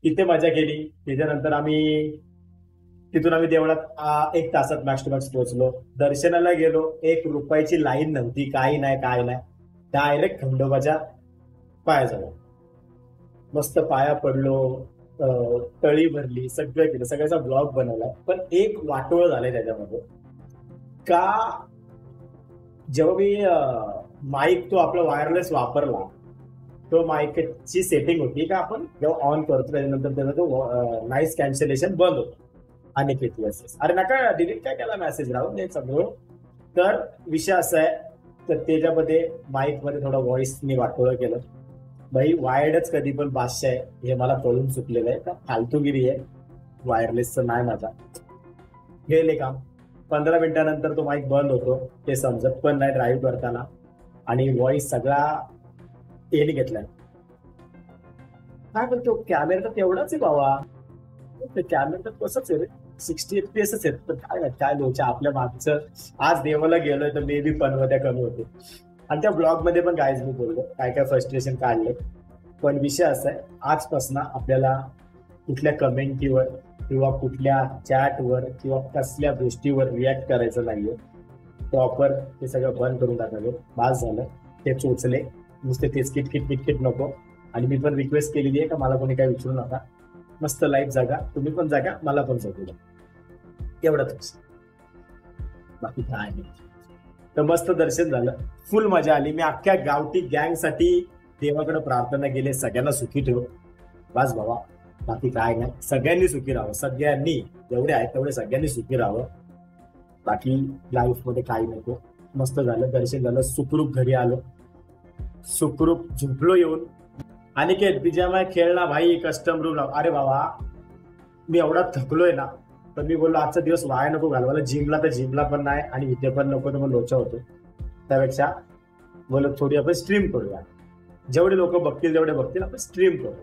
तिथे मजा केली. त्याच्यानंतर तिथून आम्ही देवळात 1 तासात मॅक्स टू मॅक्स पोहोचलो. दर्शनाला गेलो, 1 रुपयाची लाईन नव्हती, काही नाही काय नाही. डायरेक्ट खंडोबाच्या पायाजवळ मस्त पाया पडलो, तळी भरली, सगळं केलं, सगळ्याचा ब्लॉग बनवला. पण एक वाटोळ झालंय त्याच्यामध्ये का, जेव्हा मी माईक तो आपला वायरलेस वापरला, तो माईकची सेटिंग होती का आपण जेव्हा ऑन करतो त्याच्यानंतर त्याचा तो नॉइस कॅन्सलेशन बंद होतो. अनेक वेळेस अरे नका डिलीट काय केला मेसेज राहून द्यायचा ब्रो. तर विषय असा आहे, तर त्याच्यामध्ये माईक मध्ये थोडं व्हॉइसनी वाटोळं केलं. भाई वायर्डच कधी पण बादशाह आहे हे मला कळून चुकलेलं आहे. का फालतूगिरी आहे, वायरलेसचं नाही माझा. गेले काम, 15 मिनिटानंतर तो माईक बंद होतो, ते समजत पण नाही ड्राईव्ह करताना. आणि व्हॉइस सगळा एने घेतलाय. काय बोलतो, कॅमेरा तर तेवढाच आहे बाबा, कॅमेरा तर कसंच आहे रे, 60 FPS आहेत. तर काय लोच्या आपल्या मागचं. आज देवाला गेलोय तर मे बी पनवत्या कमी होते. आणि त्या ब्लॉग मध्ये पण गायज मी बोललो काय फ्रस्ट्रेशन काढले. पण विषय असा आहे, आजपासून आपल्याला कुठल्या कमेंटीवर किंवा कुठल्या चॅटवर किंवा कसल्या गोष्टीवर रिॲक्ट करायचं नाहीये. प्रॉपर ते सगळं बंद करून टाकावे. बास झालं, ते चोचले नुसते तेच किटकिट किटकिट नको. आणि मी पण रिक्वेस्ट केलेली आहे का मला कोणी काय विचारू नका, मस्त लाईफ जगा, तुम्ही पण जगा, मला पण जगू द्या, एवढंच. बाकी काय नाही. तर मस्त दर्शन झालं, फुल मजा आली. मी अख्ख्या गावठी गँग साठी देवाकडे प्रार्थना केली, सगळ्यांना सुखी ठेव बस बाबा. बाकी काय नाही, सगळ्यांनी सुखी राहावं, सगळ्यांनी जेवढे आहेत तेवढे सगळ्यांनी सुखी राहावं. बाकी लाईफ मध्ये काही नको. मस्त झालं, दर्शन झालं, सुखरूप घरी आलो, सुखरूप झोपलो येऊन. अनिकेत बिजामाय खेळला भाई, कस्टम रूम लाव. अरे बाबा मी एवढा थकलोय ना, तर मी बोललो आजचा दिवस वाया नको घालवायला. जिमला तर जिमला पण नाही आणि इथे पण नको, तर मग लोचा होतो. त्यापेक्षा बोलत थोडी आपण स्ट्रीम करूया, जेवढे लोक बघतील तेवढे बघतील, आपण स्ट्रीम करू.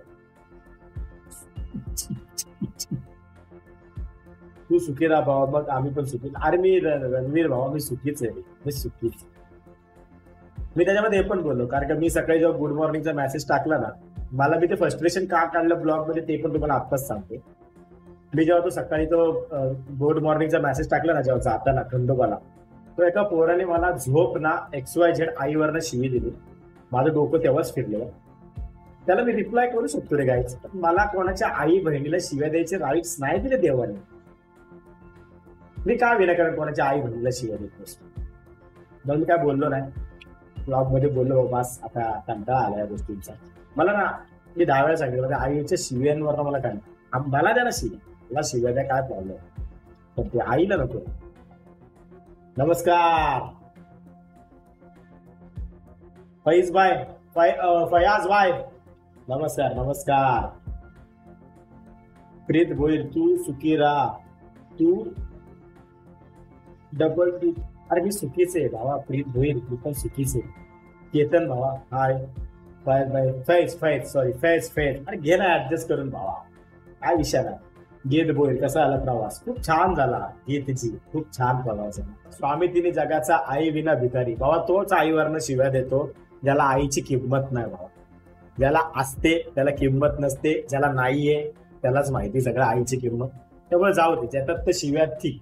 तू सुखी राहा भावा, मग आम्ही पण सुखी. अरे मी रणवीर भावा, मी सुखीच आहे, मी सुखीच. मी त्याच्यामध्ये हे पण बोललो, कारण का मी सकाळी जेव्हा गुड मॉर्निंगचा मेसेज टाकला ना, मला मी ते फ्रस्ट्रेशन का काढलं ब्लॉग मध्ये ते पण तुम्हाला आत्ताच सांगते. मी जेव्हा तो सकाळी तो गुड मॉर्निंगचा मेसेज टाकला ना, जेव्हा जाताना खंडोबाला, तो एका पोराने मला झोप ना XYZ आईवरनं शिवी दिली. माझं डोकं तेव्हाच फिरलेलं. त्याला मी रिप्लाय करू शकतो रे गाईच, मला कोणाच्या आई बहिणीला शिव्या द्यायचे राईट्स नाही दिले देवाने. मी काय विनाकारण कोणाच्या आई बहिणीला शिव्या देत नसतो. म्हणून काय बोललो नाही, ब्लॉग मध्ये बोललो बस, आता कंटाळा आला या गोष्टींचा. मला ना, मी 10 वेळा सांगितलं, माझ्या आईच्या शिव्यांवर मला काय, मला द्या ना शिव्या, मला शिव्या द्या, काय प्रॉब्लेम, पण ते आईला नको. नमस्कार फैज भाई, फयाज भाई, नमस्कार नमस्कार. प्रीत भोईर, तू सुखी राहा, तू डबल टू. अरे मी सुखीच आहे भावा, प्रीत भोईर तू पण सुखीच आहे. केतन भावा हाय, फैज भाई, फैज. अरे घे ना ऍडजस्ट करून भावा, काय विषय नाही. गीत बोल, कसा आला प्रवास, खूप छान झाला. गीतजी खूप छान प्रवास झाला. स्वामी तिने जगाचा आई विना भिकारी. बाबा तोच आईवरनं शिव्या देतो ज्याला आईची किंमत नाही बाबा. ज्याला असते त्याला किंमत नसते, ज्याला नाहीये त्यालाच माहिती सगळं आईची किंमत. त्यामुळे जाऊ दे, ज्याच्यात तर शिव्या ठीक.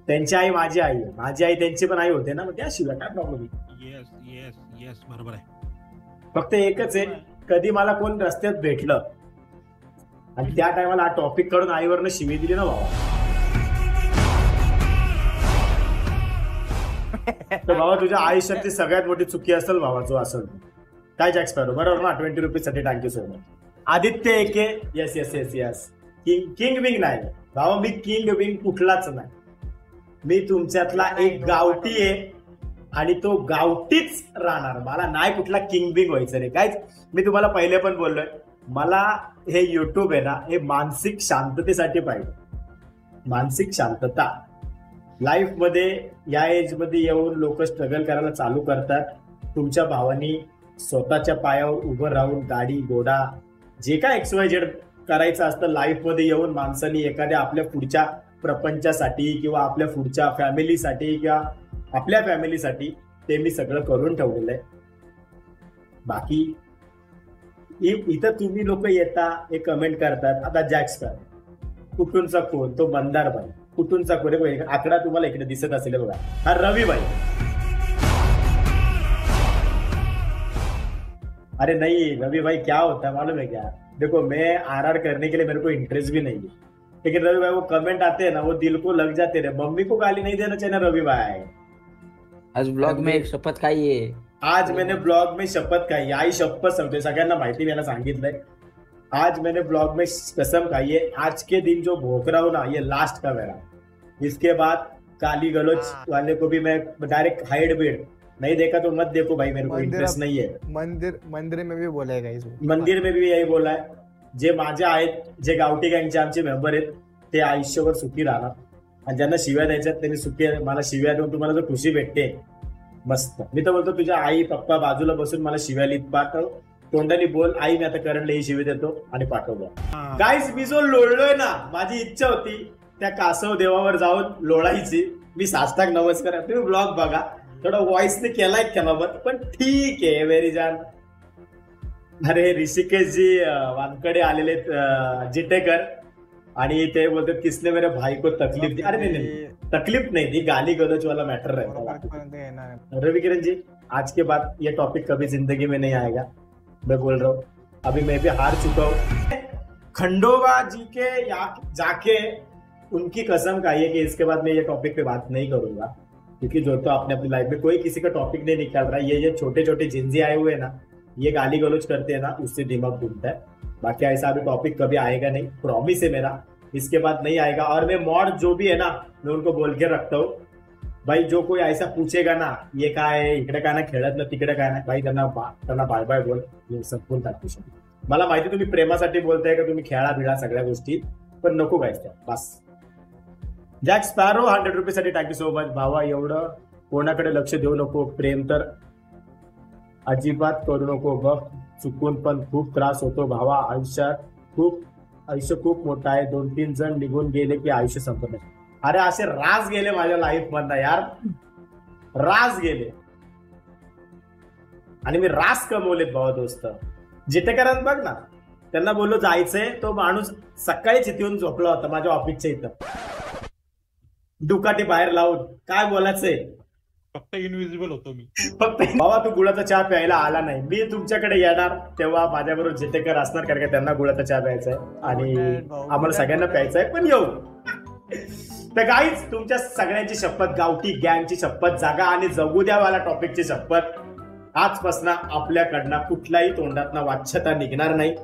त्यांची आई माझी आई आहे, माझी आई त्यांची पण आई होते ना, मग त्या शिव्या काय प्रॉब्लेम. येस बरोबर आहे. फक्त एकच आहे, कधी मला कोण रस्त्यात भेटलं आणि त्या टायमाला हा टॉपिक काढून आईवरनं शिवी दिली ना बाबा, तर बाबा तुझ्या आयुष्यातली सगळ्यात मोठी चुकी असेल बाबा जो असेल. काय जॅक्स पॅरो बरोबर ना, 20 रुपीज साठी थँक्यू सो मच. आदित्य एके, yes yes yes yes. King wing नाही बाबा, मी किंग विंग कुठलाच नाही. मी तुमच्यातला एक गावठी आहे आणि तो गावठीच राहणार. मला नाही कुठला किंग बिंग व्हायचं रे. काय मी तुम्हाला पहिले पण बोललोय, मला हे युट्यूब आहे ना, हे मानसिक शांततेसाठी पाहिजे. मानसिक शांतता लाईफ मध्ये या एज मध्ये येऊन लोक स्ट्रगल करायला चालू करतात. तुमच्या भावानी स्वतःच्या पायावर उभं राहून गाडी घोडा जे काय XYZ करायचं असतं लाईफ मध्ये येऊन, माणसांनी एखाद्या आपल्या पुढच्या प्रपंचासाठी किंवा आपल्या पुढच्या फॅमिलीसाठी किंवा आपल्या फॅमिलीसाठी ते मी सगळं करून ठेवलेलं आहे. बाकी इथं तुम्ही लोक येता हे कमेंट करतात. आता जॅक्स का कुठूनचा कोण तो मंदार भाई कुठूनचा कोण आकडा तुम्हाला इकडे दिसत असेल बघा. हा रवी भाई. अरे नहीं रवि भाई क्या होता है मालूम है क्या. देखो मैं आरआर करने के लिए मेरे को इंटरेस्ट भी नहीं है, लेकिन रवि भाई वो कमेंट आते हैं ना वो दिल को लग जाते हैं. मम्मी को गाली नहीं देना चाहिए ना रवि भाई. आज ब्लॉग में एक शपथ खाई आहे. आज मैंने ब्लॉग में शपथ खाई. आई शपथ सांगतोय सगळ्यांना माहिती मैंने सांगितलंय. आज मैंने ब्लॉग में कसम खाई है. आज के दिन जो भोग रहा हूं ना ये लास्ट का मेरा. इसके बाद गाली गलोच वाले को भी मैं डायरेक्ट हाइड बेड नहीं देखा तो मत देखो भाई, मेरे को इंटरेस्ट नहीं है. मंदिर में भी बोलाय गाइस. मंदिर में भी यही बोला आहे. जे माझे आहेत जे गावठी गँगचे आमचे मेंबर आहेत ते आयुष्यभर सुखी राहणार, आणि ज्यांना शिव्या द्यायच्यात त्यांनी सुखी मला शिव्या देऊन तुम्हाला जो खुशी भेटते मस्त. मी तर बोलतो तुझ्या आई पप्पा बाजूला बसून मला शिव्या लिहित पाठव, तोंडाने बोल आई मी आता करंटला ही शिवी देतो आणि पाठवतो. गाईस मी जो लोळलोय ना माझी इच्छा होती त्या कासव देवावर जाऊन लोळायची. मी साष्टांग नमस्कार. तुम्ही ब्लॉग बघा थोडा व्हॉइसने केलाय क्षणाभर पण ठीक आहे व्हेरी जान. अरे ऋषिकेशजी वानकडे आलेले जिटेकर आणि ते बोलतात किसने मेरे भाई को तकलीफ दी. अरे नहीं तकलीफ नहीं दी, गाली गलौज वाला मैटर रहता. रवि किरण जी आज के बाद ये टॉपिक कभी जिंदगी में नहीं आएगा. मैं बोल रहा हूँ अभी मैं भी हार चुका हूँ. खंडोबा जी के जाके उनकी कसम खाई है कि इसके बाद मैं ये टॉपिक पे बात नहीं करूंगा, क्योंकि जो तो अपने अपनी लाइफ में कोई किसी का टॉपिक नहीं निकाल रहा है. ये छोटे छोटे जिंजी आए हुए हैं ना ये गाली गलौज करते हैं ना उससे दिमाग घूमता है. बाकी ऐसा अभी टॉपिक कभी आएगा नहीं, प्रॉमिस है मेरा. इसके बाद नहीं आएगा. और मैं मॉड जो भी है ना मैं उनको बोल के रखता हूँ भाई, जो कोई ऐसा पूछेगा ना ये काय इकडे काय ना खेळत ना तिकडे काय ना भाई त्यांना बाय बाय बोल. संपून टाकू शकतो. मला माहिती तुम्ही प्रेमासाठी बोलताय का तुम्ही खेळा बिळा सगळ्या गोष्टी, पण नको काय बस. जॅक स्पॅरो 100 रुपीज साठी थँक्यू सो मच. भावा एवढं कोणाकडे लक्ष देऊ नको, प्रेम तर अजिबात करू नको बघ. चुकून पण खूप त्रास होतो भावा. आयुष्य खूप मोठं आहे. 2-3 जण निघून गेले की आयुष्य संपत. अरे असे राज गेले माझ्या लाईफ मधनं यार, राज गेले आणि मी रास कमवलेत भावा दोस्त. जितेकरांत बघ ना त्यांना बोललो जायचंय, तो माणूस सकाळीच इथे येऊन झोपला होता माझ्या ऑफिसच्या इथं दुकाटी बाहेर लावून. काय बोलायचंय फक्त इनविजिबल होतो मी. फक्त बाबा तू गुळाचा चहा प्यायला आला नाही. मी तुमच्याकडे येणार तेव्हा माझ्याबरोबर जितेकर असणार, कारण का त्यांना गुळाचा चहा प्यायचा आहे आणि आम्हाला सगळ्यांना प्यायचा आहे. पण येऊ तर गाईच तुमच्या सगळ्यांची शपथ, गावठी गँगची शपथ, जागा आणि जगू द्यावाला टॉपिकची शपथ. आजपासून आपल्याकडनं कुठल्याही तोंडातनं वाच्यता निघणार नाही.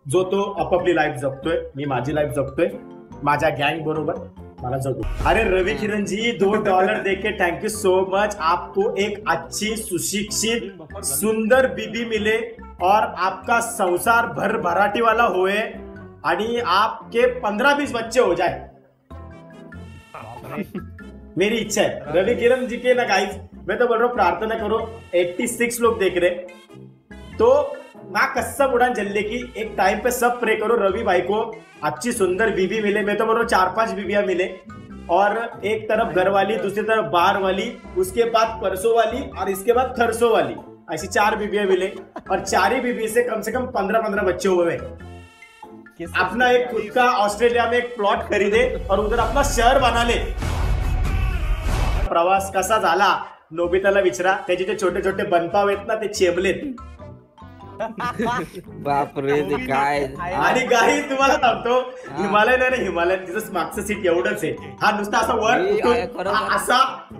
जो तो आपापली लाईफ जगतोय, मी माझी लाईफ जगतोय माझ्या गँग बरोबर, मला जगू. अरे रवि किरण जी $2 देके थैंक यू सो मच. आपको एक अच्छी सुशिक्षित सुंदर बीबी मिले और आपका संसार भर भराटी वाला होए आणि आपके 15-20 बच्चे हो जाए. मेरी इच्छा है रवि किरण जी के ना गाइस. मैं तो बोल रहा हूँ प्रार्थना करो. 86 लोग देख रहे तो ना कसम उड़ान जल्दी की एक टाइम पे सब प्रे करो रवि भाई को अच्छी सुंदर बीबी मिले. मैं तो बोल रहा हूँ 4-5 बीबियां मिले, और एक तरफ घर वाली, दूसरी तरफ बाहर वाली, उसके बाद परसों वाली और इसके बाद थरसों वाली, ऐसी 4 बीबियां मिले और 4 ही बीबी से कम 15-15 बच्चे हुए. अपना एक खुद का ऑस्ट्रेलिया में एक प्लॉट खरीदे और उधर अपना शहर बना ले. प्रवास कसा झाला नोबिताला विचारा. त्याचे जे छोटे छोटे बनपाव आहेत ना ते चेबलेत. बापरे ते काय. आणि काही तुम्हाला सांगतो हिमालय नाही ना, हिमालय तिचं मागचं सीट एवढंच आहे. हा नुसता असा वर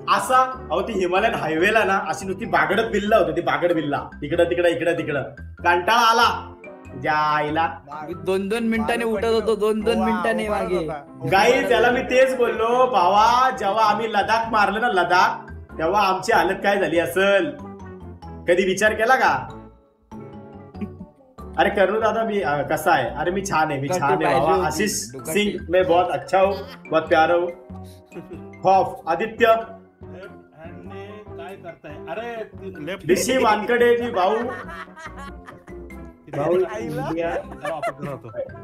असा अहो ती हिमालयन हायवेला ना अशी नुसती बागडत बिल्ला होती. ती बागड बिल्ला इकडं कंटाळा आला ज्या आईला. 2-2 मिनिटांनी उठत होतो, 2-2 मिनिटांनी मागे. गाई त्याला मी तेच बोललो भावा, जेव्हा आम्ही लडाख मारलं ना लडाख, तेव्हा आमची हालत काय झाली असेल कधी विचार केला का. अरे करू दादा मी कसा आहे. अरे मी छान आहे बाबा. आशीष सिंग मैं बहुत अच्छा हूँ, बहुत प्यारा हूँ. खौफ आदित्य काय करताय. अरे लेफ्ट ऋषी वानकडे जी भाऊ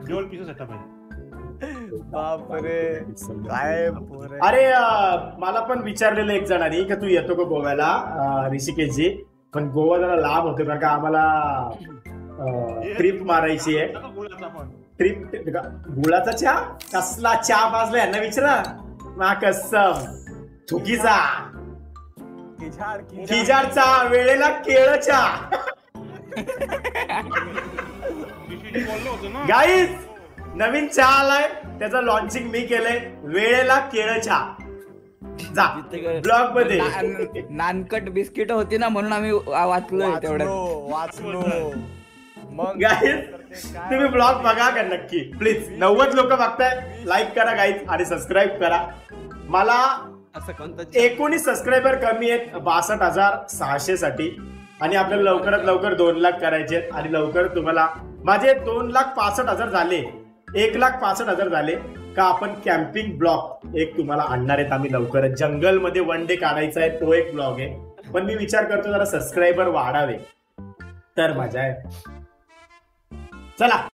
ड्युअल पीस सेटअप आहे. बापरे काय. अरे मला पण विचारलेलं एक जणांनी की तू येतो का गोव्याला ऋषिकेशजी, पण गोवा जरा लांब होतो कारण का आम्हाला ट्रिप मारायची आहे. आता गोळ्याचा पण. ट्रिप गुळाचा चहा कसला चहा पाजला यांना विचारा. मा कसम थुकीचा खिजारचा वेळेला केळचा. BCD बोललो होतो ना. गाईज नवीन चहा आलाय त्याचं लॉन्चिंग मी केलंय. वेळेला केळ चहा. जा ब्लॉग मध्ये नानकट बिस्किट होती ना म्हणून आम्ही वाचलोय तेवढ्यात. वाचलो मग गाईज तुम्ही ब्लॉग बघा का नक्की प्लीज. 90 लोक बघताय. लाईक करा गाईज आणि सबस्क्राईब करा. मला असं कोणतं 19 सबस्क्रायबर कमी आहेत 62,600 साठी. आणि आपल्याला लवकरात लवकर 2 लाख करायचे आहेत. आणि लवकर तुम्हाला माझे 2,65,000 झाले. 1,65,000 झाले का आपण कॅम्पिंग ब्लॉग एक तुम्हाला आणणार आहेत आम्ही लवकरच. जंगल मध्ये 1 डे काढायचा आहे तो एक ब्लॉग आहे. पण मी विचार करतो जरा सबस्क्रायबर वाढावे तर मजा आहे. चला